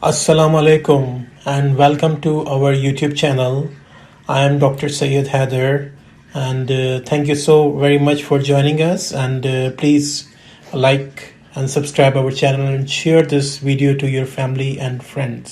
Assalamu alaikum and welcome to our YouTube channel. I am Dr. Syed Haider and thank you so very much for joining us and please like and subscribe our channel and share this video to your family and friends.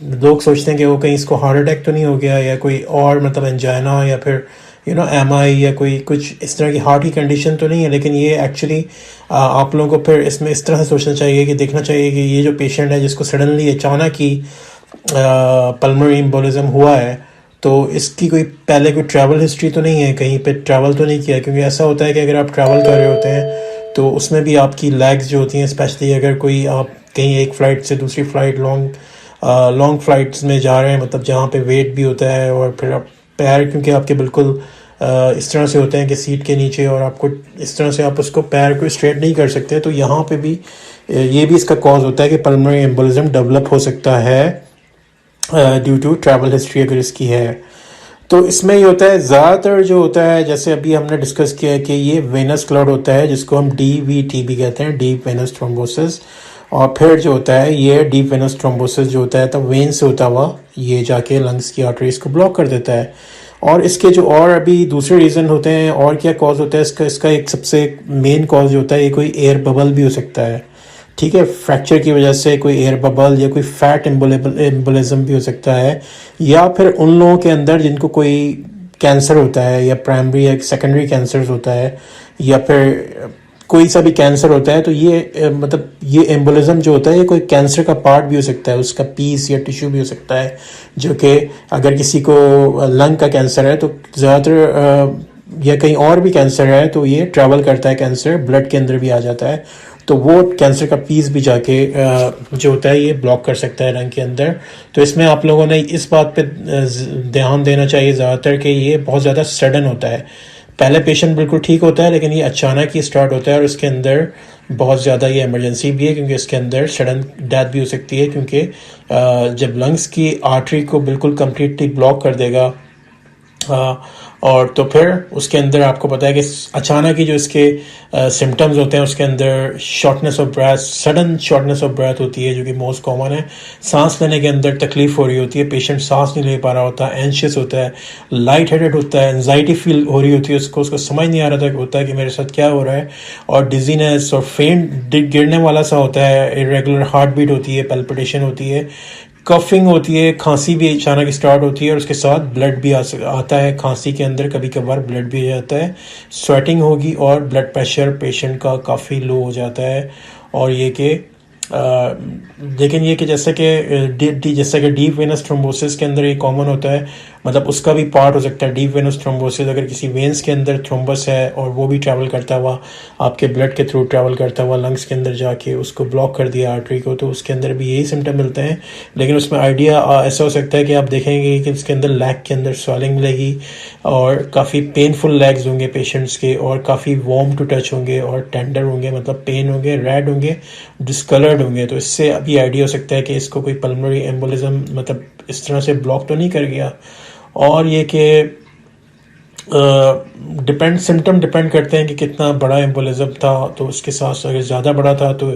لوگ سوچتے ہیں کہ وہ کہیں اس کو heart attack تو نہیں ہو گیا یا کوئی اور مطلب انجائنا یا پھر ایم آئی یا کوئی کچھ اس طرح کی ہارٹ کی کنڈیشن تو نہیں ہے. لیکن یہ ایکچولی آپ لوگوں کو پھر اس میں اس طرح سے سوچنا چاہیے کہ دیکھنا چاہیے کہ یہ جو پیشنٹ ہے جس کو سڈنلی اچانک ہی پلمونری ایمبولزم ہوا ہے تو اس کی کوئی پہلے کوئی ٹریول ہسٹری تو نہیں ہے, کہیں پہ ٹریول تو نہیں کیا, کیونکہ ایسا ہوتا ہے کہ اگر آپ ٹریول کر رہے ہوتے ہیں تو اس میں بھی آپ کی لیگز جو ہوتی ہیں, اسپیشلی اگر کوئی آپ کہیں ایک فلائٹ سے دوسری فلائٹ لانگ فلائٹس میں جا رہے ہیں, مطلب جہاں پہ ویٹ بھی ہوتا ہے اور پھر آپ پیر کیونکہ آپ کے بالکل اس طرح سے ہوتے ہیں کہ سیٹ کے نیچے, اور آپ کو اس طرح سے آپ اس کو پیر کو اسٹریٹ نہیں کر سکتے, تو یہاں پہ بھی یہ بھی اس کا کاز ہوتا ہے کہ پلمونری ایمبولزم ڈیولپ ہو سکتا ہے ڈیو ٹو ٹریول ہسٹری اگر اس کی ہے. تو اس میں یہ ہوتا ہے زیادہ تر جو ہوتا ہے, جیسے ابھی ہم نے ڈسکس کیا ہے کہ یہ وینس کلڈ ہوتا ہے جس کو ہم ڈی وی ٹی بھی کہتے ہیں, ڈیپ وینس تھرومبوسس, اور پھر جو ہوتا ہے یہ ڈیپ وینس تھرومبوسس جو ہوتا ہے تو وین سے ہوتا ہوا یہ جا کے لنگس کی آرٹریز کو بلاک کر دیتا ہے. اور اس کے جو اور ابھی دوسرے ریزن ہوتے ہیں اور کیا کاز ہوتا ہے اس کا ایک سب سے مین کاز جو ہوتا ہے یہ کوئی ایئر ببل بھی ہو سکتا ہے, ٹھیک ہے, فریکچر کی وجہ سے کوئی ایئر ببل یا کوئی فیٹ ایمبولزم بھی ہو سکتا ہے, یا پھر ان لوگوں کے اندر جن کو کوئی کینسر ہوتا ہے یا پرائمری یا سیکنڈری کینسر ہوتا ہے یا پھر کوئی سا بھی کینسر ہوتا ہے, تو یہ مطلب یہ ایمبولزم جو ہوتا ہے یہ کوئی کینسر کا پارٹ بھی ہو سکتا ہے, اس کا پیس یا ٹیشو بھی ہو سکتا ہے, جو کہ اگر کسی کو لنگ کا کینسر ہے تو زیادہ تر یا کہیں اور بھی کینسر ہے تو یہ ٹریول کرتا ہے, کینسر بلڈ کے اندر بھی آ جاتا ہے, تو وہ کینسر کا پیس بھی جا کے جو ہوتا ہے یہ بلاک کر سکتا ہے لنگ کے اندر. تو اس میں آپ لوگوں نے اس بات پہ دھیان دینا چاہیے زیادہ تر کہ یہ بہت زیادہ سڈن ہوتا ہے. پہلے پیشنٹ بالکل ٹھیک ہوتا ہے لیکن یہ اچانک ہی اسٹارٹ ہوتا ہے, اور اس کے اندر بہت زیادہ یہ ایمرجنسی بھی ہے کیونکہ اس کے اندر سڈن ڈیتھ بھی ہو سکتی ہے, کیونکہ جب لنگس کی آرٹری کو بالکل کمپلیٹلی بلاک کر دے گا اور تو پھر اس کے اندر آپ کو پتا ہے کہ اچانک ہی جو اس کے سمٹمز ہوتے ہیں اس کے اندر shortness of breath, sudden shortness of breath ہوتی ہے جو کہ موسٹ کامن ہے, سانس لینے کے اندر تکلیف ہو رہی ہوتی ہے, پیشنٹ سانس نہیں لے پا رہا ہوتا, اینشیس ہوتا ہے, لائٹ ہیڈڈ ہوتا ہے, انزائٹی فیل ہو رہی ہوتی ہے, اس کو سمجھ نہیں آ رہا تھا ہوتا ہے کہ میرے ساتھ کیا ہو رہا ہے, اور ڈیزینس اور فینٹ گرنے والا سا ہوتا ہے, ارریگولر ہارٹ بیٹ ہوتی ہے, پیلپٹیشن ہوتی ہے, کفنگ ہوتی ہے, کھانسی بھی اچانک اسٹارٹ ہوتی ہے, اور اس کے ساتھ بلڈ بھی آتا ہے, کھانسی کے اندر کبھی کبھار بلڈ بھی آ جاتا ہے, سویٹنگ ہوگی, اور بلڈ پریشر پیشنٹ کا کافی لو ہو جاتا ہے. اور یہ کہ لیکن یہ کہ جیسا کہ ڈیپ وینس تھرومبوسس کے اندر یہ کامن ہوتا ہے, مطلب اس کا بھی پارٹ ہو سکتا ہے ڈیپ وینس تھرومبوسس, اگر کسی وینس کے اندر تھرومبس ہے اور وہ بھی ٹریول کرتا ہوا آپ کے بلڈ کے تھرو ٹریول کرتا ہوا لنگس کے اندر جا کے اس کو بلاک کر دیا آرٹری کو, تو اس کے اندر بھی یہی سمٹم ملتے ہیں. لیکن اس میں آئیڈیا ایسا ہو سکتا ہے کہ آپ دیکھیں گے کہ اس کے اندر لیگ کے اندر سویلنگ ملے گی, اور کافی پینفل لیگز ہوں گے پیشنٹس کے, اور کافی وارم ٹو ٹچ ہوں گے, اور ٹینڈر ہوں گے, مطلب پین ہوں گے, ریڈ ہوں گے, ڈسکلرڈ ہوں گے. تو اس سے ابھی آئیڈیا ہو سکتا ہے کہ اس کو کوئی پلمونری ایمبولزم مطلب اس طرح سے بلاک تو نہیں کر گیا. اور یہ کہ سمٹم ڈپینڈ کرتے ہیں کہ کتنا بڑا ایمبولزم تھا, تو اس کے ساتھ اگر زیادہ بڑا تھا تو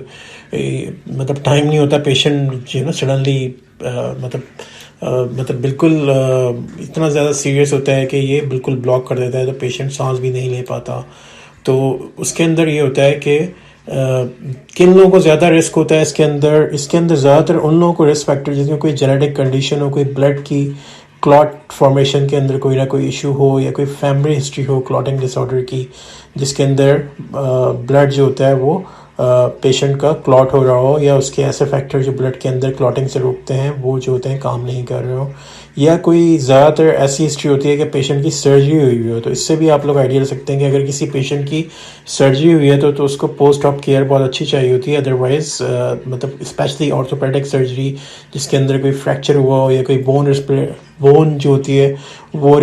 مطلب ٹائم نہیں ہوتا پیشنٹ جو ہے نا سڈنلی مطلب بالکل اتنا زیادہ سیریس ہوتا ہے کہ یہ بالکل بلاک کر دیتا ہے, تو پیشنٹ سانس بھی نہیں لے پاتا. تو اس کے اندر یہ ہوتا ہے کہ کن لوگوں کو زیادہ رسک ہوتا ہے اس کے اندر زیادہ تر ان لوگوں کو رسک فیکٹر جس میں کوئی جینیٹک کنڈیشن ہو, کوئی بلڈ کی کلاٹ فارمیشن کے اندر کوئی نہ کوئی ایشو ہو, یا کوئی فیملی ہسٹری ہو کلاٹنگ ڈس آرڈر کی جس کے اندر بلڈ جو ہوتا ہے وہ پیشنٹ کا کلاٹ ہو رہا ہو, یا اس کے ایسے فیکٹر جو بلڈ کے اندر کلاٹنگ سے روکتے ہیں وہ جو ہوتے ہیں کام نہیں کر رہے ہو, یا کوئی زیادہ تر ایسی ہسٹری ہوتی ہے کہ پیشنٹ کی سرجری ہوئی ہو. تو اس سے بھی آپ لوگ آئیڈیا لے سکتے ہیں کہ اگر کسی پیشنٹ کی سرجری ہوئی ہے تو اس کو پوسٹ آپ کیئر بہت اچھی چاہیے ہوتی ہے. ادروائز مطلب اسپیشلی آرتھوپیڈک سرجری جس کے اندر کوئی فریکچر ہوا ہو, یا کوئی بون جو ہوتی ہے وہ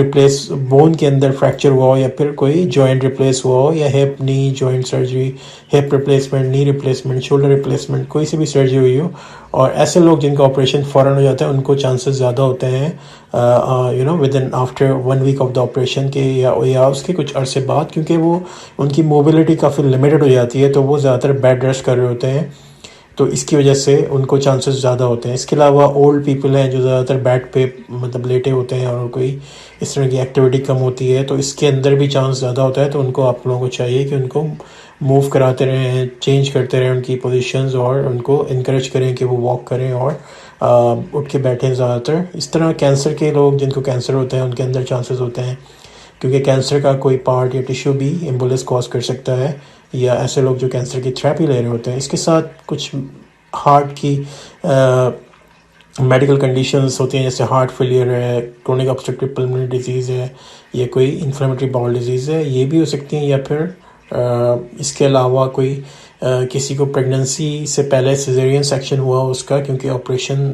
بون کے اندر فریکچر ہوا ہو, یا پھر کوئی جوائنٹ ریپلیس ہوا ہو, یا ہپ نی جوائنٹ سرجری, ہپ ریپلیسمنٹ, نی ریپلیسمنٹ, شولڈر ریپلیسمنٹ, کوئی سی بھی سرجری ہوئی ہو, اور ایسے لوگ جن کا آپریشن فوراً ہو جاتا ہے ان کو چانسز زیادہ ہوتے ہیں with in after 1 week of the operation کے, یا اس کے کچھ عرصے بعد, کیونکہ وہ ان کی موبلٹی کافی لمیٹڈ ہو جاتی ہے, تو وہ زیادہ تر بیڈ ریسٹ کر رہے ہوتے ہیں, تو اس کی وجہ سے ان کو چانسز زیادہ ہوتے ہیں. اس کے علاوہ اولڈ پیپل ہیں جو زیادہ تر بیڈ پہ مطلب لیٹے ہوتے ہیں اور کوئی اس طرح کی ایکٹیویٹی کم ہوتی ہے, تو اس کے اندر بھی چانس زیادہ ہوتا ہے. تو ان کو آپ لوگوں کو چاہیے کہ ان کو موو کراتے رہیں, چینج کرتے رہیں ان کی پوزیشنز, اور ان کو انکریج کریں کہ وہ واک کریں اور اٹھ کے بیٹھیں زیادہ تر. اس طرح کینسر کے لوگ جن کو کینسر ہوتا ہے ان کے اندر چانسز ہوتے ہیں کیونکہ کینسر کا کوئی پارٹ یا ٹیشو بھی ایمبولس کاز کر سکتا ہے, یا ایسے لوگ جو کینسر کی تھراپی لے رہے ہوتے ہیں. اس کے ساتھ کچھ ہارٹ کی میڈیکل کنڈیشنز ہوتی ہیں جیسے ہارٹ فیلئر ہے, کرونک obstructive pulmonary ڈیزیز ہے, یا کوئی انفلیمیٹری باؤل ڈیزیز ہے, یہ بھی ہو سکتی ہیں. یا پھر اس کے علاوہ کوئی کسی کو پریگننسی سے پہلے سیزیرین سیکشن ہوا ہو اس کا, کیونکہ آپریشن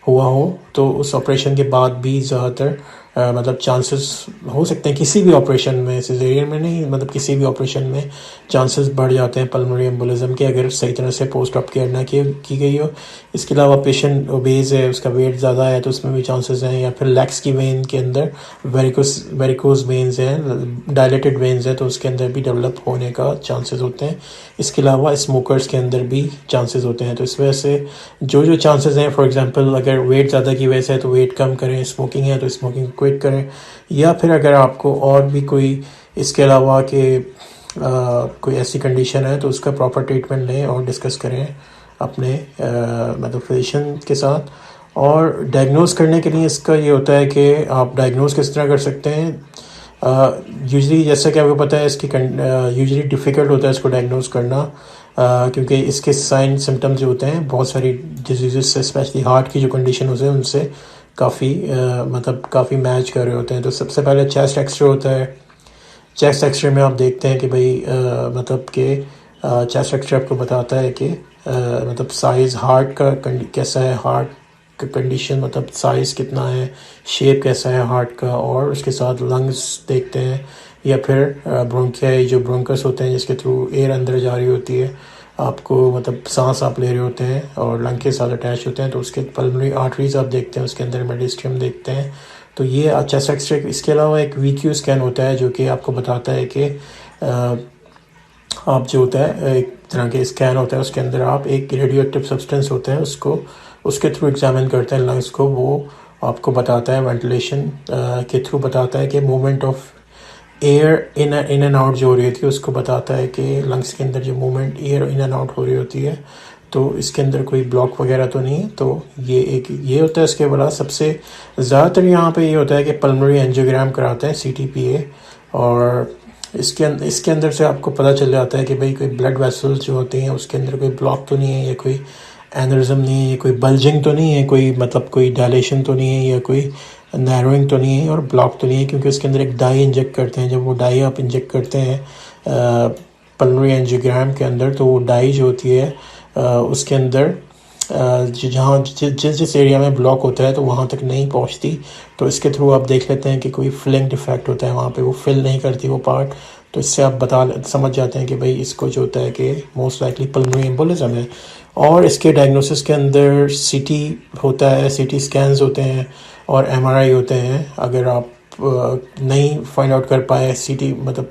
ہوا ہو تو اس آپریشن کے بعد بھی زیادہ تر مطلب چانسز ہو سکتے ہیں کسی بھی آپریشن میں, سیزیرین میں نہیں, مطلب کسی بھی آپریشن میں چانسز بڑھ جاتے ہیں پلمونری ایمبولزم کے اگر صحیح طرح سے پوسٹ آپ کیئر نہ کی گئی ہو. اس کے علاوہ پیشنٹ اوبیز ہے, اس کا ویٹ زیادہ ہے تو اس میں بھی چانسز ہیں. یا پھر لیگس کی وین کے اندر ویریکوز وینز ہیں, ڈائلیٹڈ وینز ہیں, تو اس کے اندر بھی ڈیولپ ہونے کا چانسز ہوتے ہیں. اس کے علاوہ اسموکرز کے اندر بھی چانسز ہوتے ہیں. تو اس وجہ سے جو چانسز ہیں, فار ایگزامپل اگر ویٹ زیادہ کی وجہ سے ہے تو ویٹ کم کریں, اسموکنگ ہے تو اسموکنگ کوئٹ کریں, یا پھر اگر آپ کو اور بھی کوئی اس کے علاوہ کہ کوئی ایسی کنڈیشن ہے تو اس کا پراپر ٹریٹمنٹ لیں اور ڈسکس کریں اپنے مطلب فزیشین کے ساتھ. اور ڈائگنوز کرنے کے لیے اس کا یہ ہوتا ہے کہ آپ ڈائگنوز کس طرح کر سکتے ہیں. یوزلی جیسا کہ آپ کو پتہ ہے اس کی یوزلی ڈیفیکلٹ ہوتا ہے اس کو ڈائگنوز کرنا, کیونکہ اس کے سائن سمٹمز جو ہوتے ہیں بہت ساری ڈیزیزز سے, اسپیشلی ہارٹ کی جو کنڈیشن ہوتے ہیں ان سے کافی میچ کر رہے ہوتے ہیں. تو سب سے پہلے چیسٹ ایکس رے ہوتا ہے. چیسٹ ایکس رے میں آپ دیکھتے ہیں کہ بھائی مطلب کہ چیسٹ ایکس رے آپ کو بتاتا ہے کہ مطلب سائز ہارٹ کا کیسا ہے, ہارٹ کا کنڈیشن مطلب سائز کتنا ہے, شیپ کیسا ہے ہارٹ کا, اور اس کے ساتھ لنگس دیکھتے ہیں. یا پھر برونکیائی جو برونکس ہوتے ہیں جس کے تھرو ایئر اندر جا رہی ہوتی ہے, آپ کو مطلب سانس آپ لے رہے ہوتے ہیں اور لنگ کے ساتھ اٹیچ ہوتے ہیں, تو اس کے پلمونری آرٹریز آپ دیکھتے ہیں, اس کے اندر میڈیسٹریم دیکھتے ہیں. تو یہ چیسٹ ایکس رے. اس کے علاوہ ایک وی کیو اسکین ہوتا ہے جو کہ آپ کو بتاتا ہے کہ آپ جو ہوتا ہے ایک طرح کے اسکین ہوتا ہے, اس کے اندر آپ ایک ریڈیو ایکٹیو سبسٹینس ہوتا ہے اس کے تھرو ایگزامن کرتے ہیں لنگس کو. وہ آپ کو بتاتا ہے وینٹیلیشن کے تھرو بتاتا ہے کہ movement of air in and out جو ہو رہی ہوتی ہے, اس کو بتاتا ہے کہ لنگس کے اندر جو movement air in and out ہو رہی ہوتی ہے تو اس کے اندر کوئی بلاک وغیرہ تو نہیں ہے. تو یہ ہوتا ہے. اس کے بعد سب سے زیادہ تر یہاں پہ یہ ہوتا ہے کہ پلمونری اینجیوگرام کراتے ہیں, CTPA, اور اس کے اندر سے آپ کو پتہ چل جاتا ہے کہ بھئی کوئی بلڈ ویسلز جو ہوتے ہیں اس کے اندر کوئی بلاک تو نہیں ہے, یا کوئی اینرزم نہیں ہے, یا کوئی بلجنگ تو نہیں ہے, کوئی مطلب کوئی ڈائلیشن تو نہیں ہے, یا کوئی نیروئنگ تو نہیں ہے, اور بلاک تو نہیں ہے, کیونکہ اس کے اندر ایک ڈائی انجیکٹ کرتے ہیں. جب وہ ڈائی آپ انجیکٹ کرتے ہیں پلمونری اینجیوگرام کے اندر, تو وہ ڈائی جو ہوتی ہے اس کے اندر جہاں جس ایریا میں بلاک ہوتا ہے تو وہاں تک نہیں پہنچتی. تو اس کے تھرو آپ دیکھ لیتے ہیں کہ کوئی فلنگ ڈیفیکٹ ہوتا ہے وہاں پہ, وہ فل نہیں کرتی وہ پارٹ. تو اس سے آپ سمجھ جاتے ہیں کہ بھئی اس کو جو ہوتا ہے کہ موسٹ لائکلی پلمونری ایمبولزم ہے. اور اس کے ڈائگنوسس کے اندر CT ہوتا ہے, CT اسکینز ہوتے ہیں, اور MRI ہوتے ہیں. اگر آپ نہیں فائنڈ آؤٹ کر پائے مطلب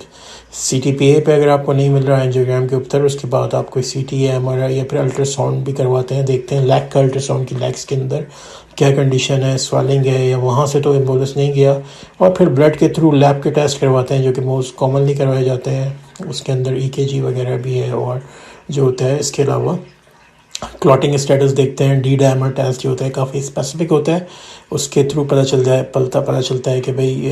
CTPA پہ اگر آپ کو نہیں مل رہا اینجیوگرام کے اوپر, اس کے بعد آپ کوئی CT یا MRI یا پھر الٹرا ساؤنڈ بھی کرواتے ہیں, دیکھتے ہیں لیگ کا الٹرا ساؤنڈ کی لیگس کے اندر کیا کنڈیشن ہے, سویلنگ ہے, یا وہاں سے تو ایمبولس نہیں گیا. اور پھر بلڈ کے تھرو لیب کے ٹیسٹ کرواتے ہیں جو کہ موسٹ کامنلی کروائے جاتے ہیں. اس کے اندر EKG وغیرہ بھی ہے, اور جو ہوتا ہے اس کے علاوہ کلاٹنگ اسٹیٹس دیکھتے ہیں. ڈی ڈائمر ٹیسٹ جو ہوتا ہے کافی اسپیسیفک ہوتا ہے, اس کے تھرو پتہ چلتا ہے کہ بھئی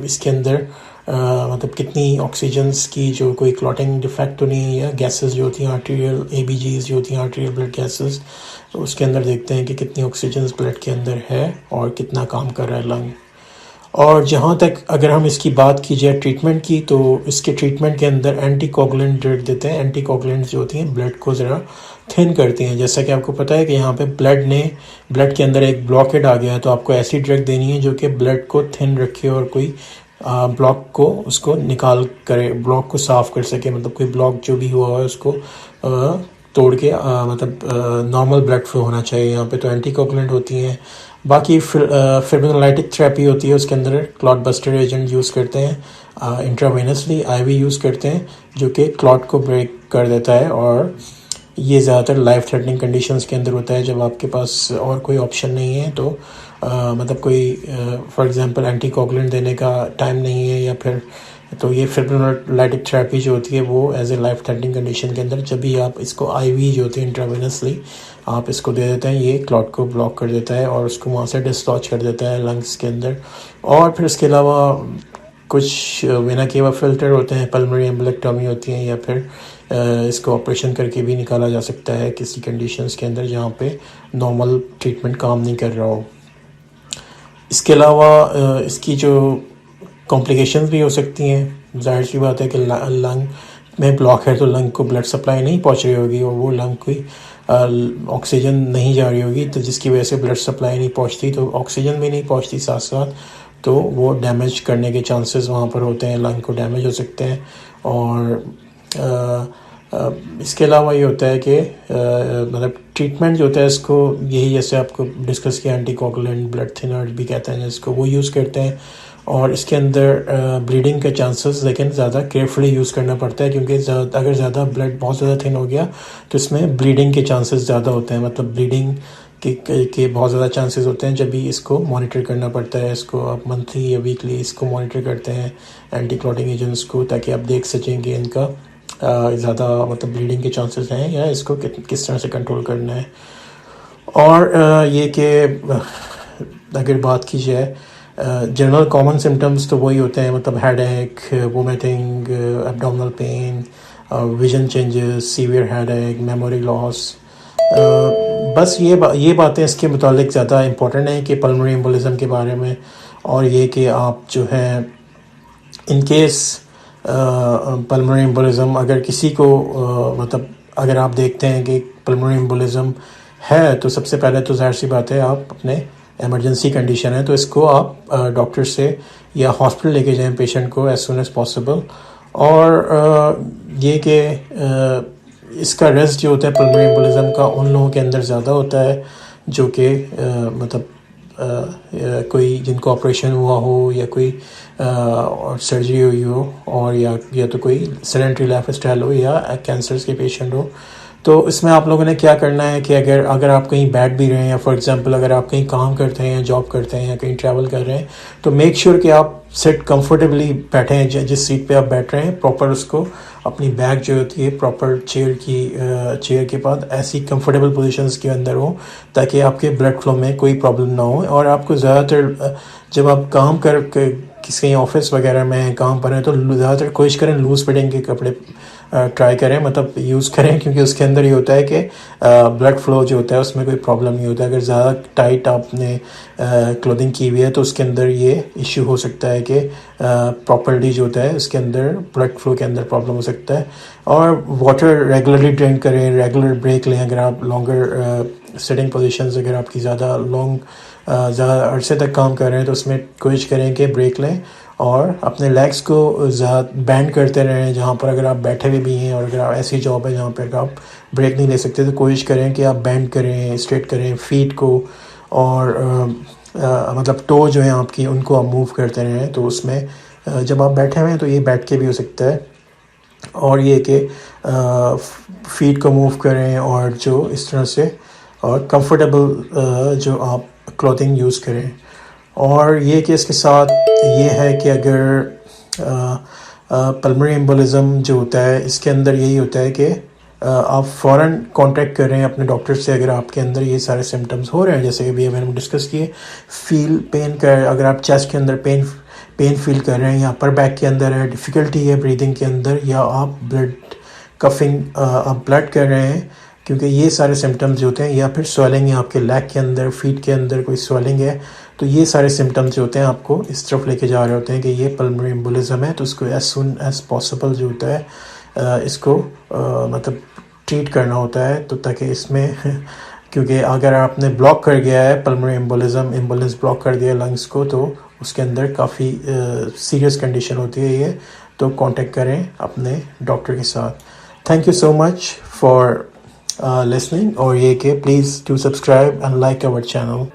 اس کے اندر مطلب کتنی آکسیجنس کی جو کوئی کلاٹنگ ڈیفیکٹ تو نہیں ہے, یا گیسز جو ہوتی ہیں آرٹیریل ABGs جو ہوتی ہیں آرٹیریل بلڈ گیسز, اس کے اندر دیکھتے ہیں کہ کتنی آکسیجنس بلڈ کے اندر ہے اور کتنا کام کر رہا ہے لنگ. اور جہاں تک اگر ہم اس کی بات کی جائے ٹریٹمنٹ کی, تو اس کے ٹریٹمنٹ کے اندر اینٹی کوگولنٹ ڈرگ دیتے ہیں. اینٹی کوگولنٹ جو ہوتی ہیں بلڈ کو ذرا تھن کرتی ہیں. جیسا کہ آپ کو پتہ ہے کہ یہاں پہ بلڈ کے اندر ایک بلاکیڈ آ گیا ہے, تو آپ کو ایسی ڈرگ دینی ہے جو کہ بلڈ کو تھن رکھے اور کوئی بلاک کو اس کو نکال کرے, بلاک کو صاف کر سکے. مطلب کوئی بلاک جو بھی ہوا ہے اس کو توڑ کے مطلب نارمل بلڈ فلو ہونا چاہیے یہاں پہ. تو اینٹی کوگولنٹ ہوتی ہیں. باقی فبرینولائٹک تھراپی ہوتی ہے, اس کے اندر کلاٹ بسٹر ایجنٹ یوز کرتے ہیں, انٹراوینسلی IV یوز کرتے ہیں, جو کہ کلاٹ کو بریک کر دیتا ہے. اور یہ زیادہ تر لائف تھریٹننگ کنڈیشنز کے اندر ہوتا ہے, جب آپ کے پاس اور کوئی آپشن نہیں ہے. تو مطلب کوئی فار ایگزامپل اینٹی کوگولنٹ دینے کا ٹائم نہیں ہے, یا پھر تو یہ فبرولائٹک تھراپی جو ہوتی ہے وہ as a life threatening condition کے اندر جب بھی آپ اس کو آئی وی جو ہوتی ہے انٹراوینسلی آپ اس کو دے دیتے ہیں، یہ کلاٹ کو بلاک کر دیتا ہے اور اس کو وہاں سے ڈسلاج کر دیتا ہے لنگس کے اندر. اور پھر اس کے علاوہ کچھ وینا کیوا فلٹر ہوتے ہیں، پلمنری ایمبولیکٹومی ہوتی ہیں، یا پھر اس کو آپریشن کر کے بھی نکالا جا سکتا ہے کسی کنڈیشنز کے اندر جہاں پہ نارمل ٹریٹمنٹ کام نہیں کر رہا ہو. اس کے علاوہ اس کی جو کمپلیکیشنز بھی ہو سکتی ہیں. ظاہر سی بات ہے کہ لنگ میں بلاک ہے تو لنگ کو بلڈ سپلائی نہیں پہنچ رہی ہوگی اور وہ لنگ کی آکسیجن نہیں جا رہی ہوگی، تو جس کی وجہ سے بلڈ سپلائی نہیں پہنچتی تو آکسیجن بھی نہیں پہنچتی ساتھ ساتھ، تو وہ ڈیمیج کرنے کے چانسز وہاں پر ہوتے ہیں، لنگ کو ڈیمیج ہو سکتے ہیں. اور اس کے علاوہ یہ ہوتا ہے کہ مطلب ٹریٹمنٹ جو ہوتا ہے اس کو یہی جیسے آپ کو ڈسکس کیا اینٹی کوگولنٹ بلڈ تھنر بھی کہتے ہیں جس کو، وہ یوز کرتے ہیں. اور اس کے اندر بلیڈنگ کے چانسز لیکن زیادہ کیئرفلی یوز کرنا پڑتا ہے، کیونکہ اگر زیادہ بلڈ بہت زیادہ تھن ہو گیا تو اس میں بلیڈنگ کے چانسز زیادہ ہوتے ہیں، مطلب بلیڈنگ کے بہت زیادہ چانسز ہوتے ہیں. جب بھی اس کو مانیٹر کرنا پڑتا ہے، اس کو آپ منتھلی یا ویکلی اس کو مانیٹر کرتے ہیں اینٹی کلاٹنگ ایجنٹس کو، تاکہ آپ دیکھ سکیں کہ ان کا زیادہ مطلب بلیڈنگ کے چانسز ہیں یا اس کو کس طرح سے کنٹرول کرنا ہے. اور یہ کہ اگر بات کی جائے جنرل کامن سمٹمز تو وہی ہوتے ہیں، مطلب headache, vomiting, abdominal pain, vision changes, severe headache, memory loss. بس یہ باتیں اس کے متعلق زیادہ امپورٹنٹ ہیں کہ پلمنری ایمبولزم کے بارے میں. اور یہ کہ آپ جو ہے ان کیس پلمنری ایمبولزم اگر کسی کو مطلب اگر آپ دیکھتے ہیں کہ پلمنری ایمبولزم ہے تو سب سے پہلے تو ظاہر سی بات ہے آپ اپنے ایمرجنسی کنڈیشن ہے تو اس کو آپ ڈاکٹر سے یا ہاسپٹل لے کے جائیں پیشنٹ کو ایز سون ایز پاسبل. اور یہ کہ اس کا رسک جو ہوتا ہے پلمنری ایمبولزم کا ان لوگوں کے اندر زیادہ ہوتا ہے جو کہ مطلب کوئی جن کو آپریشن ہوا ہو یا کوئی سرجری ہوئی ہو، اور یا تو کوئی سیڈنٹری لائف اسٹائل ہو یا کینسرس کے پیشنٹ ہو. تو اس میں آپ لوگوں نے کیا کرنا ہے کہ اگر آپ کہیں بیٹھ بھی رہے ہیں، یا فار ایگزامپل اگر آپ کہیں کام کرتے ہیں یا جاب کرتے ہیں یا کہیں ٹریول کر رہے ہیں، تو میک شیور کہ آپ سیٹ کمفرٹیبلی بیٹھے ہیں. جس سیٹ پہ آپ بیٹھ رہے ہیں پراپر اس کو اپنی بیک جو ہوتی ہے پراپر چیئر کے بعد ایسی کمفرٹیبل پوزیشنز کے اندر ہو تاکہ آپ کے بلڈ فلو میں کوئی پرابلم نہ ہو. اور آپ کو زیادہ تر جب آپ کام کر کے کسی آفس وغیرہ میں کام پر ہیں تو زیادہ تر کوشش کریں لوز فٹنگ کے کپڑے ٹرائی کریں، مطلب یوز کریں، کیونکہ اس کے اندر یہ ہوتا ہے کہ بلڈ فلو جو ہوتا ہے اس میں کوئی پرابلم نہیں ہوتا. اگر زیادہ ٹائٹ آپ نے کلودنگ کی ہوئی ہے تو اس کے اندر یہ ایشو ہو سکتا ہے کہ پراپرلی جو ہوتا ہے اس کے اندر بلڈ فلو کے اندر پرابلم ہو سکتا ہے. اور واٹر ریگولرلی ڈرنک کریں، ریگولر بریک لیں. اگر آپ لانگر سٹنگ پوزیشنز اگر آپ کی زیادہ زیادہ عرصے تک کام کر رہے ہیں تو اس میں کوشش کریں کہ بریک لیں اور اپنے لیگس کو زیادہ بینڈ کرتے رہیں. جہاں پر اگر آپ بیٹھے ہوئے بھی ہیں اور اگر آپ ایسی جاب ہے جہاں پر آپ بریک نہیں لے سکتے تو کوشش کریں کہ آپ بینڈ کریں، اسٹریٹ کریں فیٹ کو، اور مطلب ٹو جو ہیں آپ کی ان کو آپ موو کرتے رہیں. تو اس میں جب آپ بیٹھے ہوئے ہیں تو یہ بیٹھ کے بھی ہو سکتا ہے. اور یہ کہ فیٹ کو موو کریں اور جو اس طرح سے اور کمفرٹیبل جو آپ کلوتھنگ یوز کریں. اور یہ کہ اس کے ساتھ یہ ہے کہ اگر پلمنری ایمبولزم جو ہوتا ہے اس کے اندر یہی ہوتا ہے کہ آپ فوراً کانٹیکٹ کریں اپنے ڈاکٹر سے اگر آپ کے اندر یہ سارے سمٹمز ہو رہے ہیں، جیسے کہ بھی میں نے ڈسکس کیے. پین کر اگر آپ چیسٹ کے اندر پین فیل کر رہے ہیں یا اپر بیک کے اندر ہے، ڈیفیکلٹی ہے بریدنگ کے اندر، یا آپ آپ بلڈ کر رہے ہیں، کیونکہ یہ سارے سمٹمز جو ہوتے ہیں، یا پھر سویلنگ ہے آپ کے لیگ کے اندر، فیٹ کے اندر کوئی سویلنگ ہے، تو یہ سارے سمٹمز جو ہوتے ہیں آپ کو اس طرف لے کے جا رہے ہوتے ہیں کہ یہ پلمنری ایمبولزم ہے. تو اس کو ایز سون ایز پاسبل جو ہوتا ہے اس کو مطلب ٹریٹ کرنا ہوتا ہے. تو تاکہ اس میں کیونکہ اگر آپ نے بلاک کر گیا ہے پلمنری ایمبولینس بلاک کر دیا لنگس کو، تو اس کے اندر کافی سیریس کنڈیشن ہوتی ہے یہ. تو کانٹیکٹ کریں اپنے ڈاکٹر کے ساتھ. Thank you so much for listening. اور یہ کہ please do subscribe and like our channel.